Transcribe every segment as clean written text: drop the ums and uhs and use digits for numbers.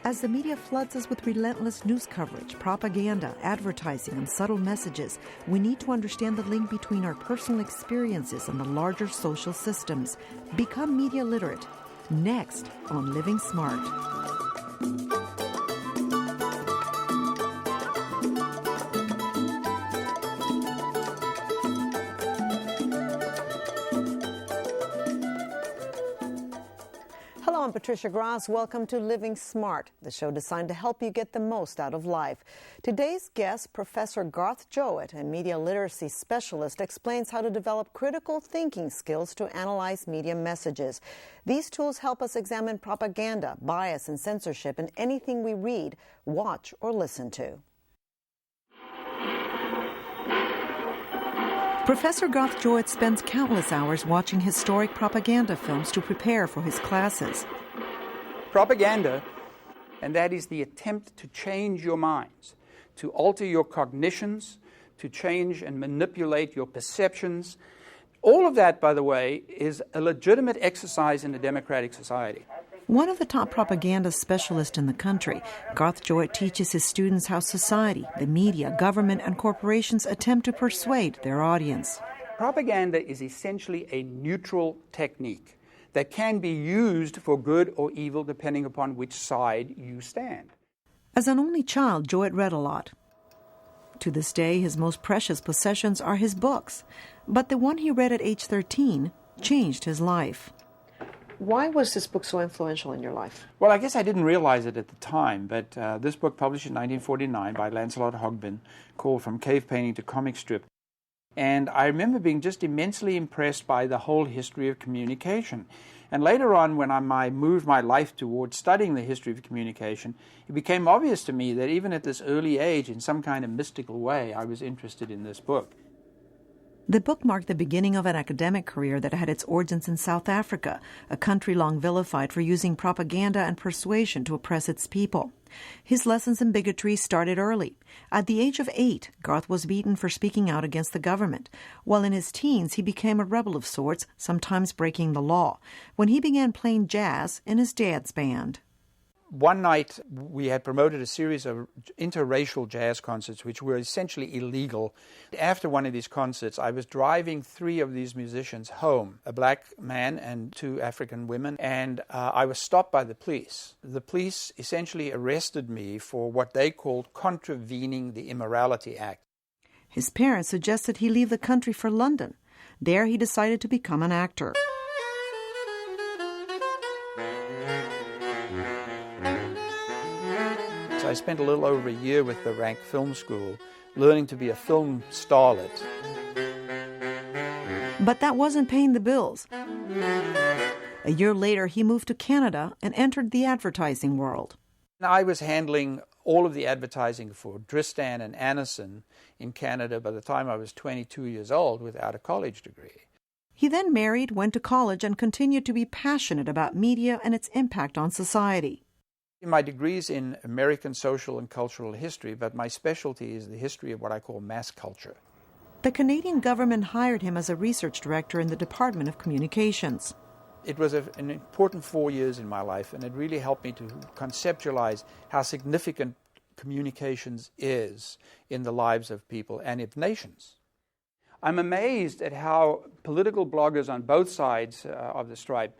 As the media floods us with relentless news coverage, propaganda, advertising, and subtle messages, we need to understand the link between our personal experiences and the larger social systems. Become media literate. Next on Living Smart. Hello, I'm Patricia Gras. Welcome to Living Smart, the show designed to help you get the most out of life. Today's guest, Professor Garth Jowett, a media literacy specialist, explains how to develop critical thinking skills to analyze media messages. These tools help us examine propaganda, bias, and censorship in anything we read, watch, or listen to. Professor Garth Jowett spends countless hours watching historic propaganda films to prepare for his classes. Propaganda, and that is the attempt to change your minds, to alter your cognitions, to change and manipulate your perceptions. All of that, by the way, is a legitimate exercise in a democratic society. One of the top propaganda specialists in the country, Garth Jowett teaches his students how society, the media, government, and corporations attempt to persuade their audience. Propaganda is essentially a neutral technique that can be used for good or evil depending upon which side you stand. As an only child, Jowett read a lot. To this day, his most precious possessions are his books. But the one he read at age 13 changed his life. Why was this book so influential in your life? Well, I guess I didn't realize it at the time, but this book published in 1949 by Lancelot Hogbin called From Cave Painting to Comic Strip. And I remember being just immensely impressed by the whole history of communication. And later on, when I moved my life towards studying the history of communication, it became obvious to me that even at this early age, in some kind of mystical way, I was interested in this book. The book marked the beginning of an academic career that had its origins in South Africa, a country long vilified for using propaganda and persuasion to oppress its people. His lessons in bigotry started early. At the age of 8, Garth was beaten for speaking out against the government. While in his teens, he became a rebel of sorts, sometimes breaking the law, when he began playing jazz in his dad's band. One night, we had promoted a series of interracial jazz concerts, which were essentially illegal. After one of these concerts, I was driving 3 of these musicians home, a black man and 2 African women, and I was stopped by the police. The police essentially arrested me for what they called contravening the Immorality Act. His parents suggested he leave the country for London. There, he decided to become an actor. I spent a little over a year with the Rank Film School, learning to be a film starlet. But that wasn't paying the bills. A year later, he moved to Canada and entered the advertising world. I was handling all of the advertising for Dristan and Anderson in Canada by the time I was 22 years old without a college degree. He then married, went to college, and continued to be passionate about media and its impact on society. My degree is in American social and cultural history, but my specialty is the history of what I call mass culture. The Canadian government hired him as a research director in the Department of Communications. It was an important 4 years in my life, and it really helped me to conceptualize how significant communications is in the lives of people and of nations. I'm amazed at how political bloggers on both sides of the stripe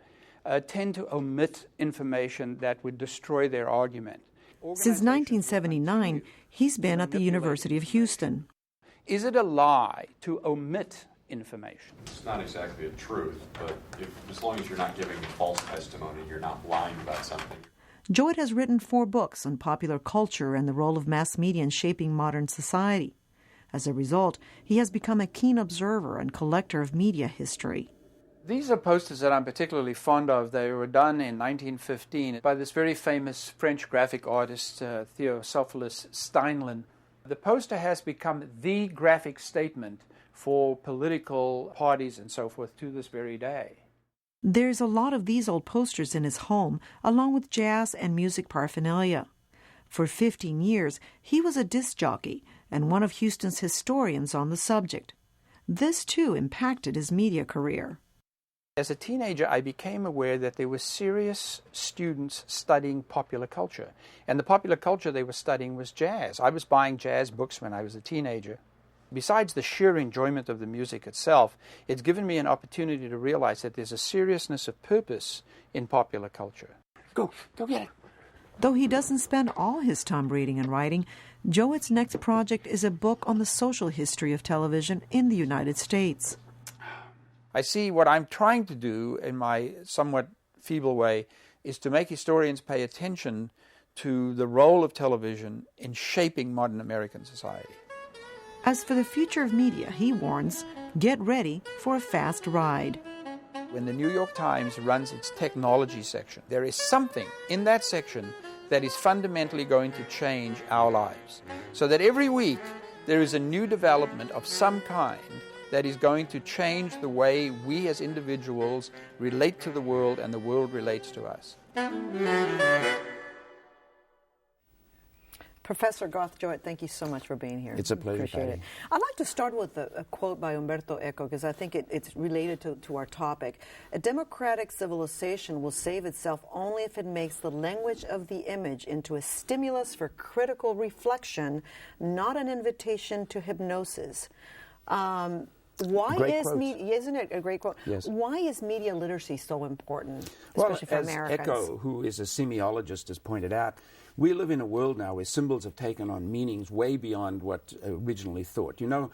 tend to omit information that would destroy their argument. Since 1979, he's been at the University of Houston. Is it a lie to omit information? It's not exactly a truth, but as long as you're not giving false testimony, you're not lying about something. Jowett has written 4 books on popular culture and the role of mass media in shaping modern society. As a result, he has become a keen observer and collector of media history. These are posters that I'm particularly fond of. They were done in 1915 by this very famous French graphic artist, Theophilus Steinlen. The poster has become the graphic statement for political parties and so forth to this very day. There's a lot of these old posters in his home, along with jazz and music paraphernalia. For 15 years, he was a disc jockey and one of Houston's historians on the subject. This, too, impacted his media career. As a teenager, I became aware that there were serious students studying popular culture. And the popular culture they were studying was jazz. I was buying jazz books when I was a teenager. Besides the sheer enjoyment of the music itself, it's given me an opportunity to realize that there's a seriousness of purpose in popular culture. Go get it. Though he doesn't spend all his time reading and writing, Jowett's next project is a book on the social history of television in the United States. I see what I'm trying to do in my somewhat feeble way is to make historians pay attention to the role of television in shaping modern American society. As for the future of media, he warns, get ready for a fast ride. When the New York Times runs its technology section, there is something in that section that is fundamentally going to change our lives. So that every week there is a new development of some kind that is going to change the way we as individuals relate to the world and the world relates to us. Professor Garth Jowett, thank you so much for being here. It's a pleasure. Appreciate it. I'd like to start with a quote by Umberto Eco, because I think it's related to our topic. A democratic civilization will save itself only if it makes the language of the image into a stimulus for critical reflection, not an invitation to hypnosis. Why is media, isn't it a great quote? Yes. Why is media literacy so important, especially for Americans? As Eco, who is a semiologist, has pointed out, we live in a world now where symbols have taken on meanings way beyond what originally thought. You know,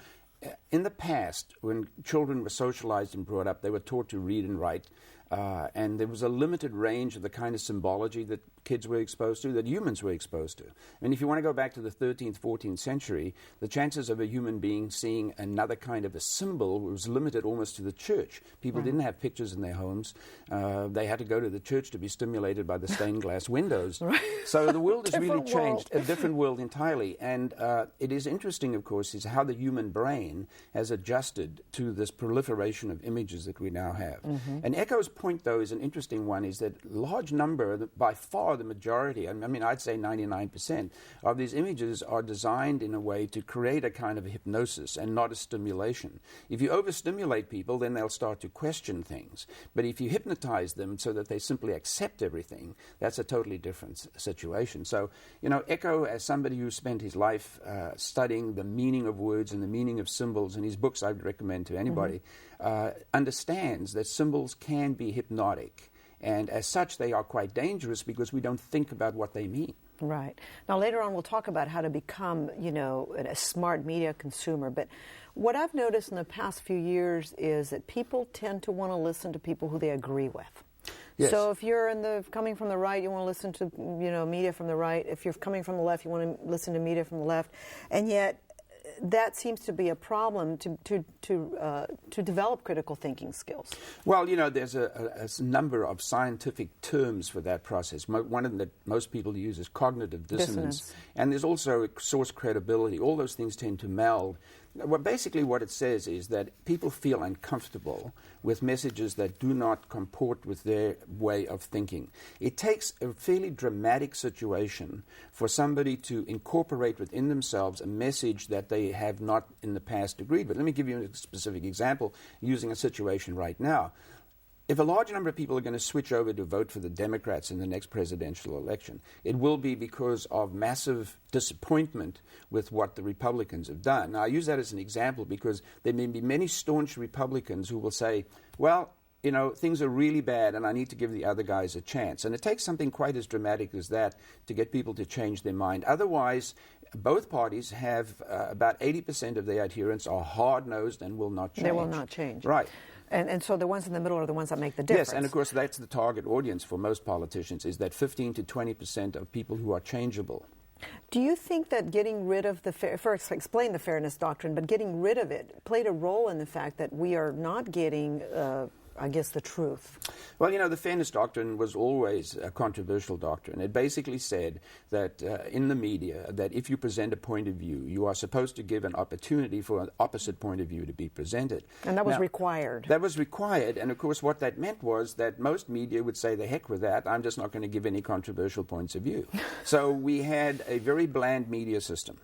in the past, when children were socialized and brought up, they were taught to read and write, and there was a limited range of the kind of symbology that kids were exposed to, that humans were exposed to. I mean, if you want to go back to the 13th, 14th century, the chances of a human being seeing another kind of a symbol was limited almost to the church. People didn't have pictures in their homes. They had to go to the church to be stimulated by the stained glass windows. So the world has really changed, a different world entirely. And it is interesting, of course, is how the human brain has adjusted to this proliferation of images that we now have. And Eco's point, though, is an interesting one, is that large number, by far the majority, I mean, I'd say 99% of these images are designed in a way to create a kind of hypnosis and not a stimulation. If you overstimulate people, then they'll start to question things. But if you hypnotize them so that they simply accept everything, that's a totally different situation. So, you know, Eco, as somebody who spent his life studying the meaning of words and the meaning of symbols, in his books I'd recommend to anybody, understands that symbols can be hypnotic. And as such, they are quite dangerous because we don't think about what they mean. Right. Now, later on, we'll talk about how to become, you know, a smart media consumer. But what I've noticed in the past few years is that people tend to want to listen to people who they agree with. Yes. So if you're coming from the right, you want to listen to, you know, media from the right. If you're coming from the left, you want to listen to media from the left. And yet, that seems to be a problem to develop critical thinking skills. Well, you know, there's a number of scientific terms for that process. One of them that most people use is cognitive dissonance. And there's also source credibility. All those things tend to meld. Well, basically what it says is that people feel uncomfortable with messages that do not comport with their way of thinking. It takes a fairly dramatic situation for somebody to incorporate within themselves a message that they have not in the past agreed with. Let me give you a specific example using a situation right now. If a large number of people are going to switch over to vote for the Democrats in the next presidential election, it will be because of massive disappointment with what the Republicans have done. Now, I use that as an example because there may be many staunch Republicans who will say, well, you know, things are really bad and I need to give the other guys a chance. And it takes something quite as dramatic as that to get people to change their mind. Otherwise, both parties have about 80% of their adherents are hard-nosed and will not change. They will not change. Right. And so the ones in the middle are the ones that make the difference. Yes, and of course that's the target audience for most politicians, is that 15 to 20% of people who are changeable. Do you think that getting rid of first explain the fairness doctrine, but getting rid of it played a role in the fact that we are not getting, I guess, the truth? Well, you know, the fairness doctrine was always a controversial doctrine. It basically said that in the media, that if you present a point of view, you are supposed to give an opportunity for an opposite point of view to be presented. And that was required. That was required, and of course what that meant was that most media would say, the heck with that, I'm just not going to give any controversial points of view. So we had a very bland media system.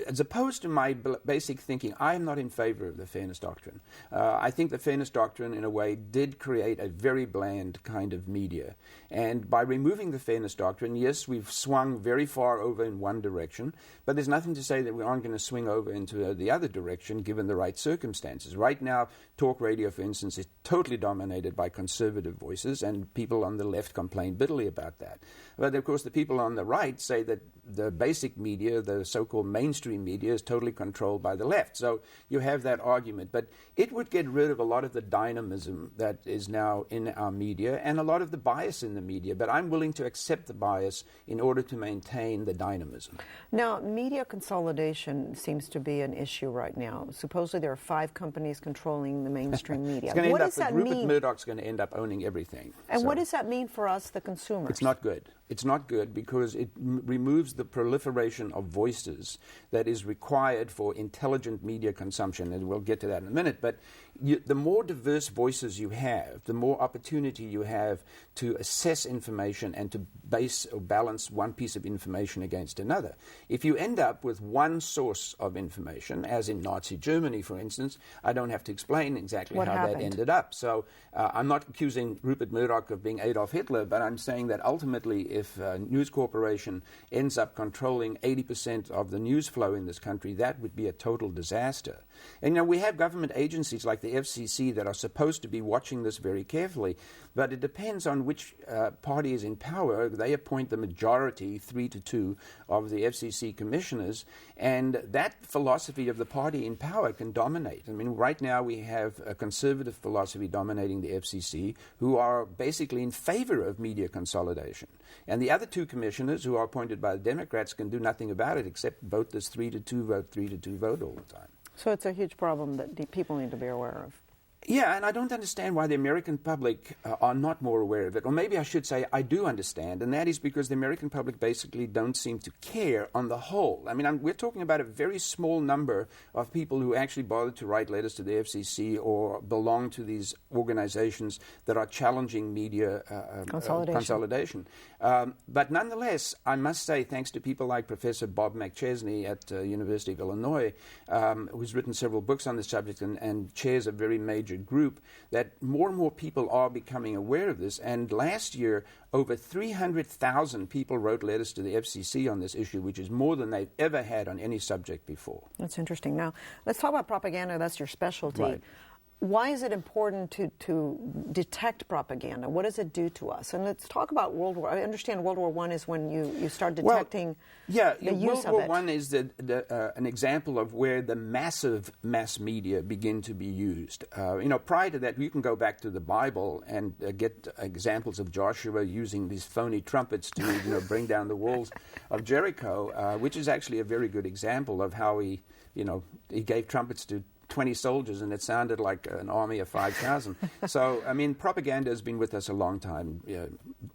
as opposed to my basic thinking, I am not in favor of the fairness doctrine. I think the fairness doctrine, in a way, did create a very bland kind of media. And by removing the fairness doctrine, yes, we've swung very far over in one direction, but there's nothing to say that we aren't going to swing over into the other direction given the right circumstances. Right now, talk radio, for instance, is totally dominated by conservative voices, and people on the left complain bitterly about that. But, of course, the people on the right say that the basic media, the so-called mainstream media, is totally controlled by the left. So you have that argument. But it would get rid of a lot of the dynamism that is now in our media and a lot of the bias in the media. But I'm willing to accept the bias in order to maintain the dynamism. Now, media consolidation seems to be an issue right now. Supposedly there are 5 companies controlling the mainstream media. What does that mean? Rupert Murdoch's going to end up owning everything. And what does that mean for us, the consumers? It's not good. It's not good because it removes the proliferation of voices that is required for intelligent media consumption, and we'll get to that in a minute. But the more diverse voices you have, the more opportunity you have to assess information and to base or balance one piece of information against another. If you end up with one source of information, as in Nazi Germany, for instance, I don't have to explain exactly how that ended up. So I'm not accusing Rupert Murdoch of being Adolf Hitler, but I'm saying that ultimately if News Corporation ends up controlling 80% of the news flow in this country, that would be a total disaster. And we have government agencies like the FCC that are supposed to be watching this very carefully, but it depends on which party is in power. They appoint the majority, 3-2, of the FCC commissioners, and that philosophy of the party in power can dominate. I mean, right now we have a conservative philosophy dominating the FCC who are basically in favor of media consolidation. And the other 2 commissioners who are appointed by the Democrats can do nothing about it except vote this 3-2 vote, 3-2 vote all the time. So it's a huge problem that people need to be aware of. Yeah, and I don't understand why the American public are not more aware of it. Or maybe I should say I do understand, and that is because the American public basically don't seem to care on the whole. I mean, we're talking about a very small number of people who actually bother to write letters to the FCC or belong to these organizations that are challenging media consolidation. But nonetheless, I must say, thanks to people like Professor Bob McChesney at University of Illinois, who's written several books on this subject and chairs a very major group, that more and more people are becoming aware of this. And last year, over 300,000 people wrote letters to the FCC on this issue, which is more than they've ever had on any subject before. That's interesting. Now, let's talk about propaganda. That's your specialty. Right. Why is it important to detect propaganda? What does it do to us? And let's talk about World War. I understand World War I is when you start detecting the use of it. World War I is an example of where the massive mass media begin to be used. Prior to that, you can go back to the Bible and get examples of Joshua using these phony trumpets to bring down the walls of Jericho, which is actually a very good example of how he gave trumpets to 20 soldiers, and it sounded like an army of 5,000. So, I mean, propaganda has been with us a long time.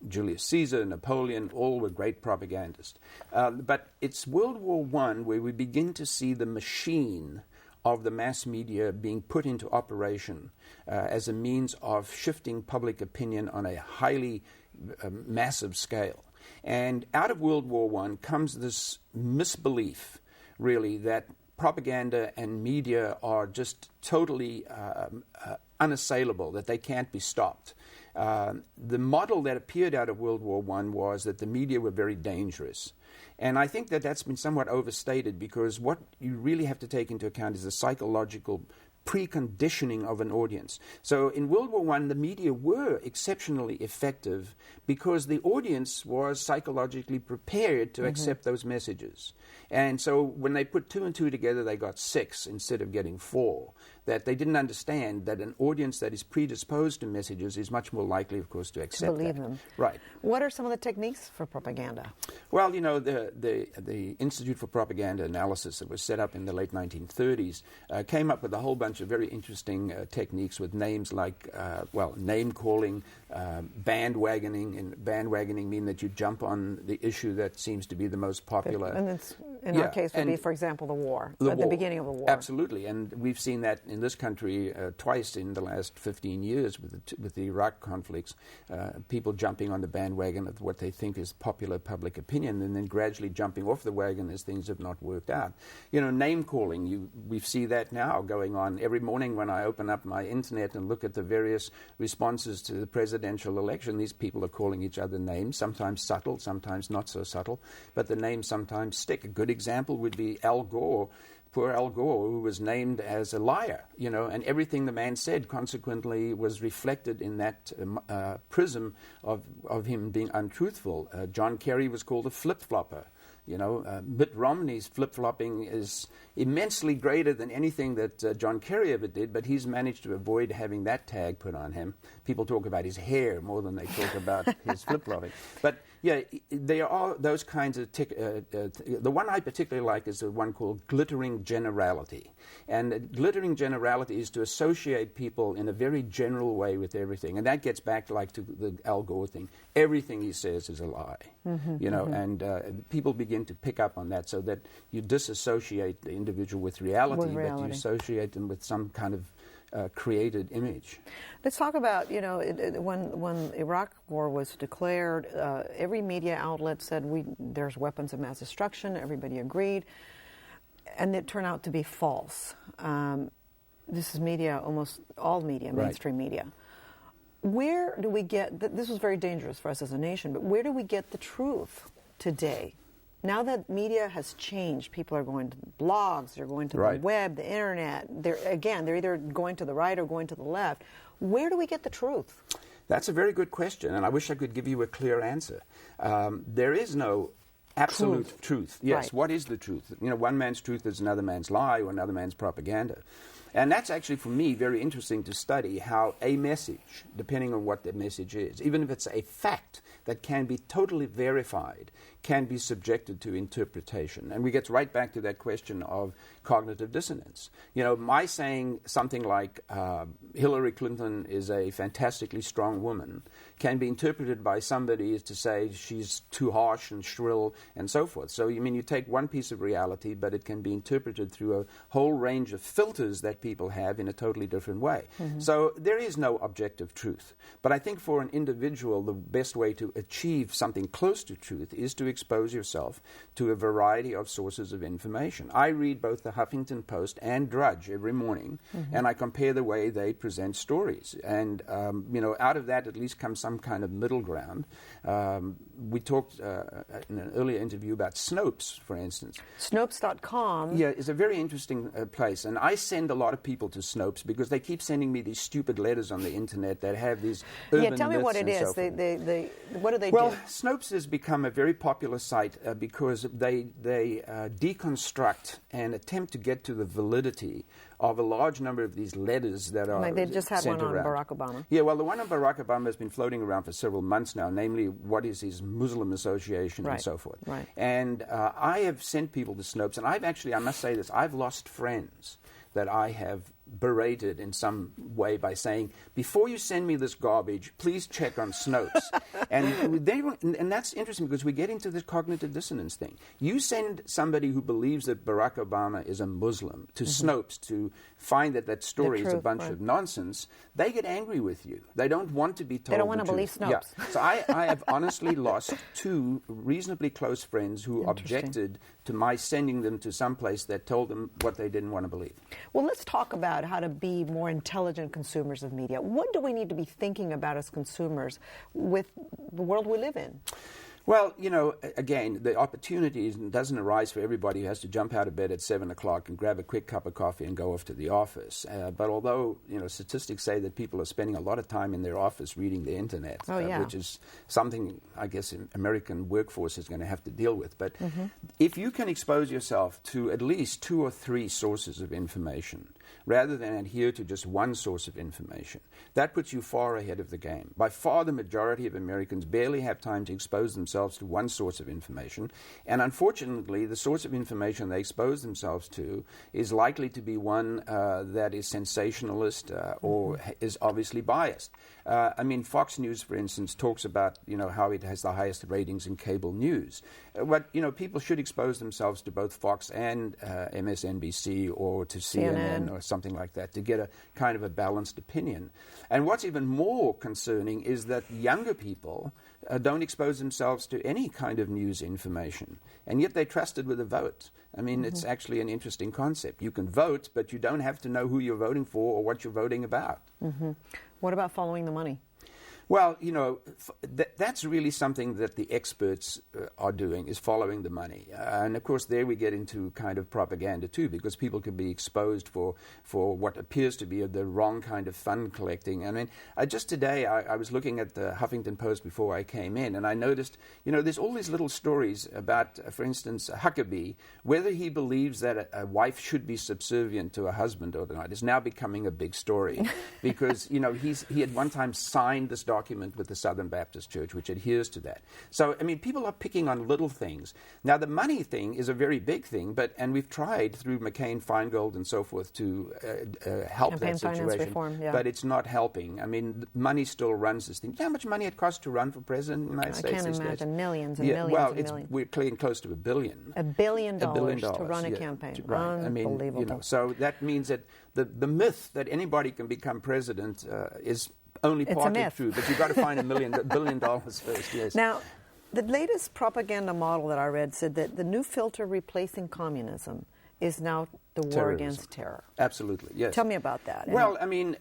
Julius Caesar, Napoleon, all were great propagandists. But it's World War I where we begin to see the machine of the mass media being put into operation as a means of shifting public opinion on a highly massive scale. And out of World War I comes this misbelief, really, that propaganda and media are just totally unassailable, that they can't be stopped. The model that appeared out of World War I was that the media were very dangerous. And I think that that's been somewhat overstated, because what you really have to take into account is the psychological preconditioning of an audience. So in World War I, the media were exceptionally effective because the audience was psychologically prepared to accept those messages. And so when they put 2 and 2 together, they got 6 instead of getting 4. That they didn't understand that an audience that is predisposed to messages is much more likely, of course, to accept to believe them. Right. What are some of the techniques for propaganda? Well, the Institute for Propaganda Analysis that was set up in the late 1930s came up with a whole bunch of very interesting techniques with names like, name calling, bandwagoning, and bandwagoning mean that you jump on the issue that seems to be the most popular. And it's In our case would be, for example, the war, the beginning of the war. Absolutely, and we've seen that in this country twice in the last 15 years with the Iraq conflicts, people jumping on the bandwagon of what they think is popular public opinion and then gradually jumping off the wagon as things have not worked out. You know, name-calling, we see that now going on. Every morning when I open up my internet and look at the various responses to the presidential election, these people are calling each other names, sometimes subtle, sometimes not so subtle, but the names sometimes stick. A good example would be Al Gore. Poor Al Gore, who was named as a liar, you know, and everything the man said consequently was reflected in that prism of him being untruthful. John Kerry was called a flip-flopper. You know, Mitt Romney's flip-flopping is immensely greater than anything that John Kerry ever did, but he's managed to avoid having that tag put on him. People talk about his hair more than they talk about his flip-flopping. But, yeah, there are those kinds of... the one I particularly like is the one called glittering generality. And glittering generality is to associate people in a very general way with everything. And that gets back to the Al Gore thing. Everything he says is a lie, you know, and people begin to pick up on that so that you disassociate the individual with reality, but you associate them with some kind of created image. Let's talk about, you know, when Iraq war was declared, every media outlet said there's weapons of mass destruction. Everybody agreed, and it turned out to be false. This is media, almost all media, mainstream media. Where do we get, this was very dangerous for us as a nation, but where do we get the truth today? Now that media has changed, people are going to blogs, they're going to the web, the internet. They're either going to the right or going to the left. Where do we get the truth? That's a very good question, and I wish I could give you a clear answer. There is no absolute truth. Yes, what is the truth? You know, one man's truth is another man's lie or another man's propaganda. And that's actually, for me, very interesting to study how a message, depending on what the message is, even if it's a fact that can be totally verified, can be subjected to interpretation. And we get right back to that question of cognitive dissonance. You know, my saying something like Hillary Clinton is a fantastically strong woman can be interpreted by somebody as to say she's too harsh and shrill and so forth. So, I mean, you take one piece of reality, but it can be interpreted through a whole range of filters that people have in a totally different way. So there is no objective truth. But I think for an individual, the best way to achieve something close to truth is to expose yourself to a variety of sources of information. I read both the Huffington Post and Drudge every morning, and I compare the way they present stories. And, you know, out of that at least comes some kind of middle ground. We talked in an earlier interview about Snopes, for instance. Snopes.com. Yeah, is a very interesting place. And I send a lot of people to Snopes because they keep sending me these stupid letters on the internet that have these urban myths. Tell me what it is. What do they do? Well, Snopes has become a very popular site because they deconstruct and attempt to get to the validity of a large number of these letters that are they just had one on around. Barack Obama. Yeah, well, the one on Barack Obama has been floating around for several months now, namely what is his Muslim association and so forth. Right. And I have sent people to Snopes, and I've actually, I must say this, I've lost friends that I have berated in some way by saying, before you send me this garbage, please check on Snopes. and that's interesting because we get into this cognitive dissonance thing. You send somebody who believes that Barack Obama is a Muslim to Snopes to find that story is a bunch of nonsense, they get angry with you. They don't want to be told They don't want to the believe truth. Snopes. Yeah. So I have honestly lost two reasonably close friends who objected to my sending them to some place that told them what they didn't want to believe. Well, let's talk about how to be more intelligent consumers of media. What do we need to be thinking about as consumers with the world we live in? Well, you know, again, the opportunity doesn't arise for everybody who has to jump out of bed at 7 o'clock and grab a quick cup of coffee and go off to the office. But although, you know, statistics say that people are spending a lot of time in their office reading the internet, which is something I guess American workforce is going to have to deal with. But if you can expose yourself to at least 2 or 3 sources of information, rather than adhere to just one source of information, that puts you far ahead of the game. By far, the majority of Americans barely have time to expose themselves to one source of information, and unfortunately, the source of information they expose themselves to is likely to be one that is sensationalist or is obviously biased. I mean, Fox News, for instance, talks about, how it has the highest ratings in cable news. People should expose themselves to both Fox and MSNBC or to CNN or something like that to get a kind of a balanced opinion. And what's even more concerning is that younger people don't expose themselves to any kind of news information, and yet they're trusted with a vote. I mean, it's actually an interesting concept. You can vote, but you don't have to know who you're voting for or what you're voting about. What about following the money? Well, that's really something that the experts are doing, is following the money. And, of course, there we get into kind of propaganda, too, because people can be exposed for what appears to be the wrong kind of fund collecting. I mean, just today I was looking at the Huffington Post before I came in, and I noticed, there's all these little stories about, for instance, Huckabee, whether he believes that a wife should be subservient to a husband or not is now becoming a big story because, he had one time signed this document with the Southern Baptist Church, which adheres to that. So, I mean, people are picking on little things. Now, the money thing is a very big thing, and we've tried through McCain, Feingold, and so forth to help Campaign that situation, finance reform, but it's not helping. I mean, money still runs this thing. Do you know how much money it costs to run for president of the United States? I can't imagine. Millions and millions well, and millions. We're clean close to $1 billion. $1 billion $1 billion to run a campaign. Right. Unbelievable. I mean, so that means that the myth that anybody can become president is only partly true, but you've got to find $1 billion first, yes. Now, the latest propaganda model that I read said that the new filter replacing communism is now the war against terror. Absolutely, yes. Tell me about that. Well, I mean,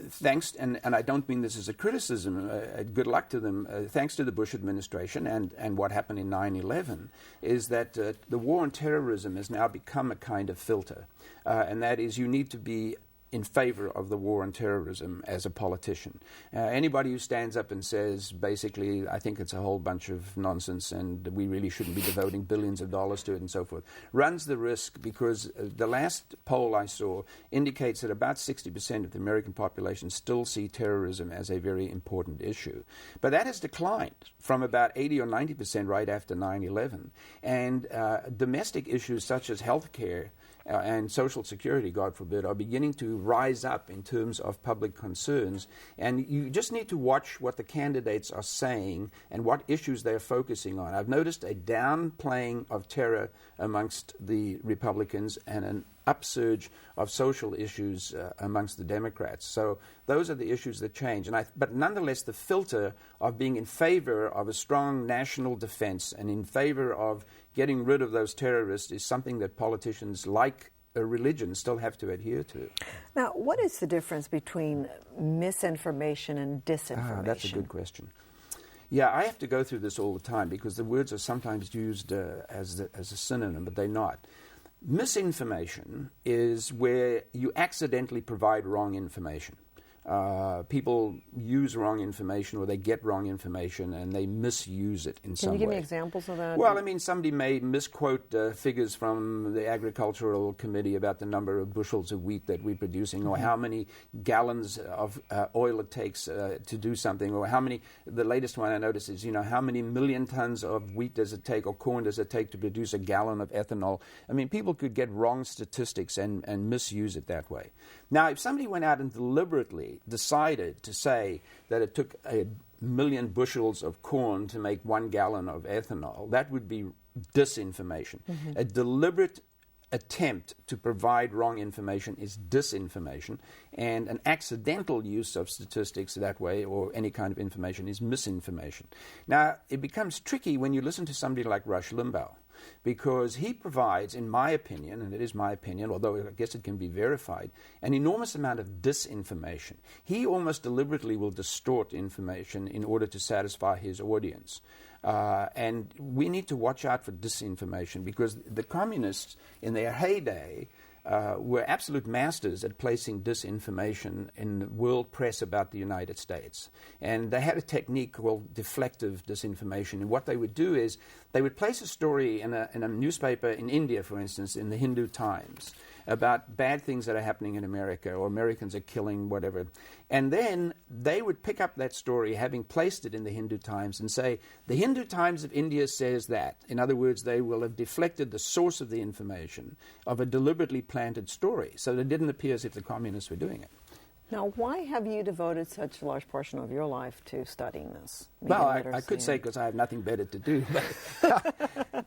thanks, and I don't mean this as a criticism, good luck to them, thanks to the Bush administration and what happened in 9/11, is that the war on terrorism has now become a kind of filter, and that is you need to be in favor of the war on terrorism as a politician. Anybody who stands up and says, basically, I think it's a whole bunch of nonsense and we really shouldn't be devoting billions of dollars to it and so forth, runs the risk because the last poll I saw indicates that about 60% of the American population still see terrorism as a very important issue. But that has declined from about 80 or 90% right after 9/11. And domestic issues such as health care and Social Security, God forbid, are beginning to rise up in terms of public concerns. And you just need to watch what the candidates are saying and what issues they're focusing on. I've noticed a downplaying of terror amongst the Republicans and an upsurge of social issues amongst the Democrats. So those are the issues that change. But nonetheless, the filter of being in favor of a strong national defense and in favor of getting rid of those terrorists is something that politicians like a religion still have to adhere to. Now, what is the difference between misinformation and disinformation? That's a good question. Yeah, I have to go through this all the time because the words are sometimes used as a synonym, but they're not. Misinformation is where you accidentally provide wrong information. People use wrong information or they get wrong information and they misuse it in some way. Can you give me examples of that? Well, I mean, somebody may misquote figures from the Agricultural Committee about the number of bushels of wheat that we're producing or how many gallons of oil it takes to do something or the latest one I noticed is, how many million tons of wheat does it take or corn does it take to produce a gallon of ethanol? I mean, people could get wrong statistics and misuse it that way. Now, if somebody went out and deliberately decided to say that it took 1 million bushels of corn to make 1 gallon of ethanol, that would be disinformation. A deliberate attempt to provide wrong information is disinformation, and an accidental use of statistics that way or any kind of information is misinformation. Now, it becomes tricky when you listen to somebody like Rush Limbaugh, because he provides, in my opinion, and it is my opinion, although I guess it can be verified, an enormous amount of disinformation. He almost deliberately will distort information in order to satisfy his audience. And we need to watch out for disinformation because the communists in their heyday were absolute masters at placing disinformation in the world press about the United States. And they had a technique called deflective disinformation. And what they would do is they would place a story in a newspaper in India, for instance, in the Hindu Times, about bad things that are happening in America or Americans are killing whatever. And then they would pick up that story, having placed it in the Hindu Times, and say, the Hindu Times of India says that. In other words, they will have deflected the source of the information of a deliberately planted story, so that it didn't appear as if the communists were doing it. Now, why have you devoted such a large portion of your life to studying this? Well, I could say because I have nothing better to do. But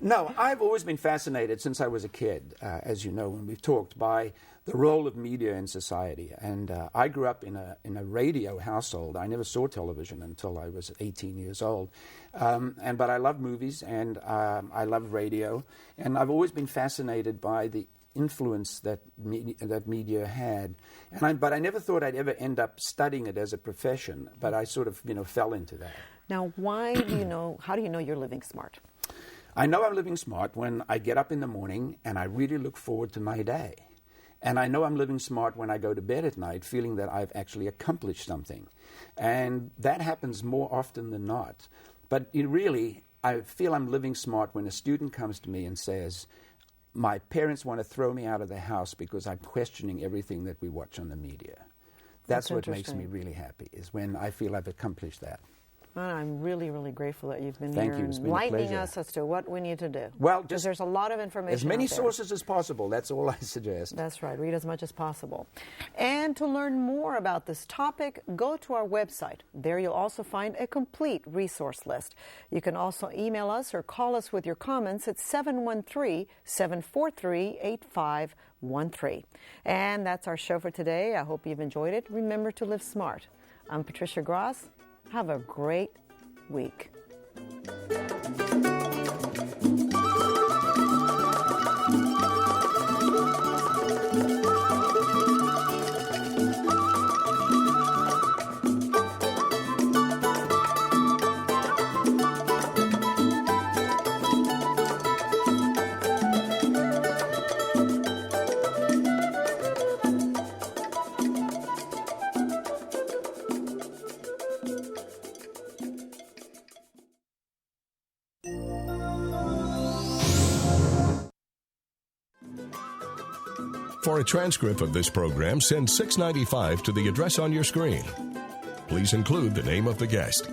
no, I've always been fascinated since I was a kid, as you know, when we've talked, by the role of media in society. And I grew up in a radio household. I never saw television until I was 18 years old. But I love movies and I love radio. And I've always been fascinated by the influence that media had, but I never thought I'd ever end up studying it as a profession. But I sort of, fell into that. Now, how do you know you're living smart? I know I'm living smart when I get up in the morning and I really look forward to my day, and I know I'm living smart when I go to bed at night, feeling that I've actually accomplished something, and that happens more often than not. But I feel I'm living smart when a student comes to me and says, my parents want to throw me out of the house because I'm questioning everything that we watch on the media. That's what makes me really happy, is when I feel I've accomplished that. Well, I'm really, really grateful that you've been Thank here you. It's been a enlightening pleasure. us as to what we need to do. Well, because there's a lot of information as many out there. sources as possible. That's all I suggest. That's right. Read as much as possible. And to learn more about this topic, go to our website. There you'll also find a complete resource list. You can also email us or call us with your comments at 713-743-8513. And that's our show for today. I hope you've enjoyed it. Remember to live smart. I'm Patricia Gras. Have a great week. For a transcript of this program, send $6.95 to the address on your screen. Please include the name of the guest.